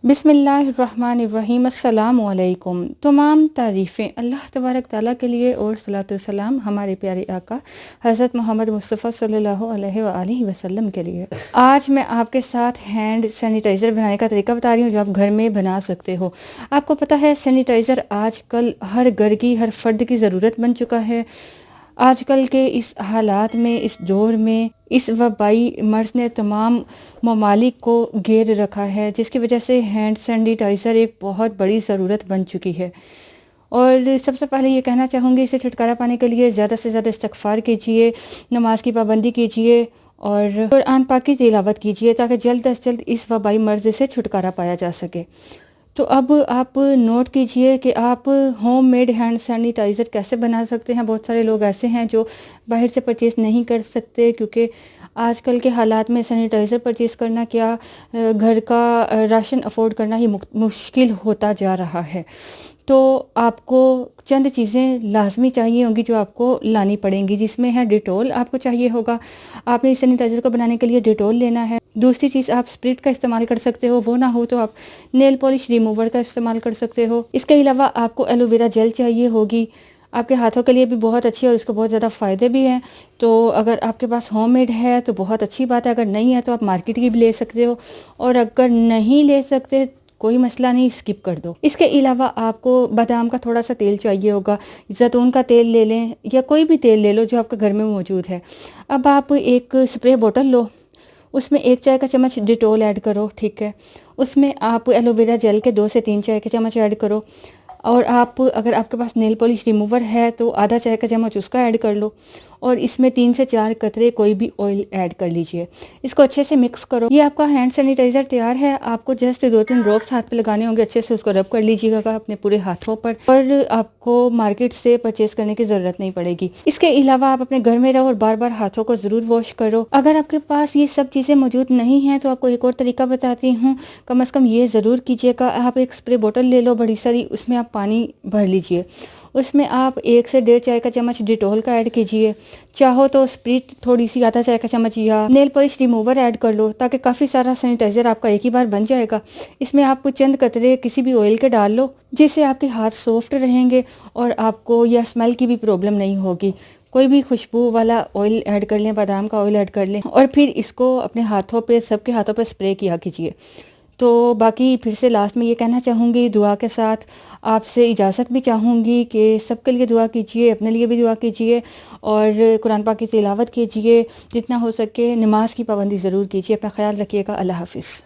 बिस्मिल्लाहिर्रहमानिर्रहीम अस्सलामुअलैकुम। तमाम तारीफ़ें अल्लाह तबारक ताला के लिए और सलातो सलाम हमारे प्यारे आका हज़रत मोहम्मद मुस्तफ़ा सल्लल्लाहु अलैहि वसल्लम के लिए। आज मैं आपके साथ हैंड सैनिटाइज़र बनाने का तरीका बता रही हूँ जो आप घर में बना सकते हो। आपको पता है सैनिटाइज़र आजकल हर घर की हर फर्द की ज़रूरत बन चुका है। आजकल के इस हालात में, इस दौर में, इस वबाई मर्ज़ ने तमाम ममालिक को घेर रखा है, जिसकी वजह से हैंड सैनिटाइज़र एक बहुत बड़ी ज़रूरत बन चुकी है। और सबसे पहले ये कहना चाहूँगी, इससे छुटकारा पाने के लिए ज़्यादा से ज़्यादा इस्तिग़फ़ार कीजिए, नमाज की पाबंदी कीजिए और कुरान पाक की तिलावत कीजिए ताकि जल्द अज़ जल्द इस वबाई मर्ज़ से छुटकारा पाया जा सके। तो अब आप नोट कीजिए कि आप होममेड हैंड सैनिटाइज़र कैसे बना सकते हैं। बहुत सारे लोग ऐसे हैं जो बाहर से परचेज़ नहीं कर सकते, क्योंकि आजकल के हालात में सैनिटाइज़र परचेज़ करना क्या, घर का राशन अफोर्ड करना ही मुश्किल होता जा रहा है। तो आपको चंद चीज़ें लाज़मी चाहिए होंगी जो आपको लानी पड़ेंगी, जिसमें है डिटॉल आपको चाहिए होगा। आपने इस सैनिटाइज़र को बनाने के लिए डिटॉल लेना है। दूसरी चीज़, आप स्प्रिट का इस्तेमाल कर सकते हो, वो ना हो तो आप नेल पॉलिश रिमूवर का इस्तेमाल कर सकते हो। इसके अलावा आपको एलोवेरा जेल चाहिए होगी, आपके हाथों के लिए भी बहुत अच्छी है और इसको बहुत ज़्यादा फ़ायदे भी हैं। तो अगर आपके पास होममेड है तो बहुत अच्छी बात है, अगर नहीं है तो आप मार्केट की भी ले सकते हो, और अगर नहीं ले सकते कोई मसला नहीं, स्किप कर दो। इसके अलावा आपको बादाम का थोड़ा सा तेल चाहिए होगा, जैतून का तेल ले लें या कोई भी तेल ले लो जो आपके घर में मौजूद है। अब आप एक स्प्रे बोतल लो, उसमें 1 चाय का चम्मच डिटॉल ऐड करो, ठीक है। उसमें आप एलोवेरा जेल के 2 से 3 चाय के चम्मच ऐड करो, और आप अगर आपके पास नेल पॉलिश रिमूवर है तो आधा चाय का चम्मच उसका ऐड कर लो, और इसमें 3 से 4 कतरे कोई भी ऑयल ऐड कर लीजिए। इसको अच्छे से मिक्स करो। ये आपका हैंड सैनिटाइज़र तैयार है। आपको जस्ट 2-3 ड्रॉप्स हाथ पे लगाने होंगे, अच्छे से उसको रब कर लीजिएगा अपने पूरे हाथों पर, और आपको मार्केट से परचेज करने की ज़रूरत नहीं पड़ेगी। इसके अलावा आप अपने घर में रहो और बार बार हाथों को ज़रूर वॉश करो। अगर आपके पास ये सब चीज़ें मौजूद नहीं हैं तो आपको एक और तरीका बताती हूँ। कम अज़ कम ये ज़रूर कीजिएगा, आप एक स्प्रे बोतल ले लो बड़ी सारी, उसमें आप पानी भर लीजिए। उसमें आप 1 से 1.5 चाय का चम्मच डिटॉल का ऐड कीजिए। चाहो तो स्प्रिट थोड़ी सी आधा चाय का चम्मच या नेल पॉलिश रिमूवर ऐड कर लो, ताकि काफ़ी सारा सैनिटाइज़र आपका एक ही बार बन जाएगा। इसमें आप चंद कतरे किसी भी ऑयल के डाल लो, जिससे आपके हाथ सॉफ्ट रहेंगे और आपको या स्मेल की भी प्रॉब्लम नहीं होगी। कोई भी खुशबू वाला ऑयल ऐड कर लें, बादाम का ऑयल ऐड कर लें, और फिर इसको अपने हाथों पे, सबके हाथों पे स्प्रे किया कीजिए। तो बाकी फिर से लास्ट में ये कहना चाहूँगी, दुआ के साथ आपसे इजाज़त भी चाहूँगी कि सबके लिए दुआ कीजिए, अपने लिए भी दुआ कीजिए, और कुरान पाक की तिलावत कीजिए, जितना हो सके नमाज की पाबंदी ज़रूर कीजिए। अपना ख्याल रखिएगा। अल्लाह हाफ़िज़।